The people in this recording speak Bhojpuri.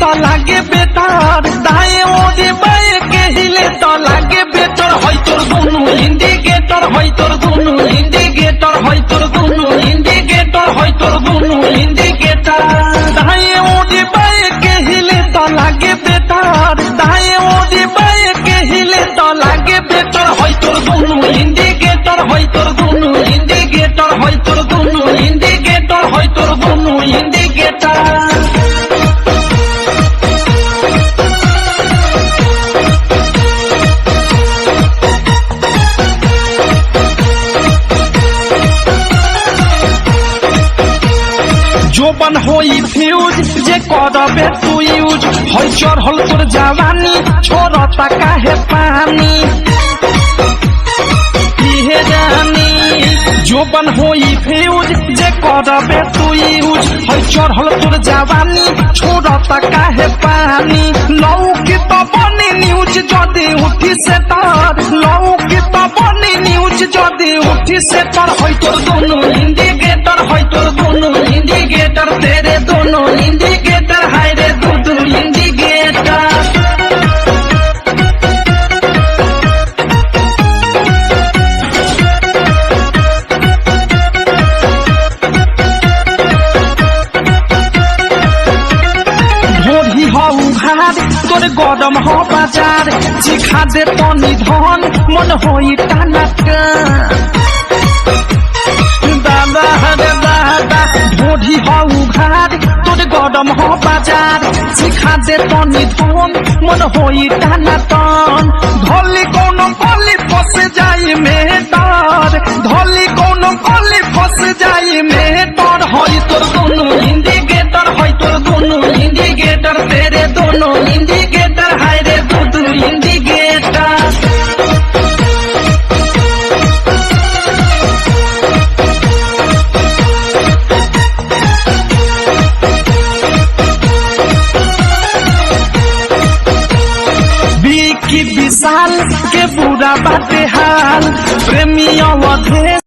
तो लागे बेटर, दाएं ओरे बाएं के हिले तो लागे बेटर। होय तोर दुनु इंडिकेटर, होय तोर दुनु इंडिकेटर, होय तोर दुनु इंडिकेटर, होय तोर दुनु इंडिकेटर। दाएं ओरे बाएं के हिले तो लागे बेटर, दाएं ओरे बाएं के हिले तो लागे बेटर। होय तोर दुनु इंडिकेटर, होय तोर दुनु इंडिकेटर, होय तोर दुनु इंडिकेटर, होय तोर दुनु इंडिकेटर। जोबन होई फ्यूज जे करबे तू यूज, होई चढ़ल तोर जवानी छोड़ता काहे पानी इहे जानी। जोबन होई फ्यूज जे करबे तू यूज, होई चढ़ल तोर जवानी छोड़ता काहे पानी। लौकी तो बनी न्यूज जदी उठी से तार, लौकी तो बनी न्यूज जदी उठी से तार। होई तोर दोनों इंडिकेटर, होई तोर दोनों इंडिकेटर, तेरे दोनों इंडिकेटर, हाय रे दो इंडिकेटर। ढोरी हो उघार तोर गरम हो बाजार, चिखा दे तनी धन मन होई टानका। दादा रे दादा ढोरी हो उघार तोर गरम हो बाजार, चिखा दे तनी धन मन होई टानकन। धोली कोनो गली फंस जाई में डर, धोली कोनो गली फंस जाई में डर। होई तोर दोनों इंडिकेटर, होई तोर दोनों इंडिकेटर, तेरे दोनों इंडिकेटर, हाय रे दो इंडिकेटर। विशाल के बुरा बाटे हाल, प्रेमी अवधेश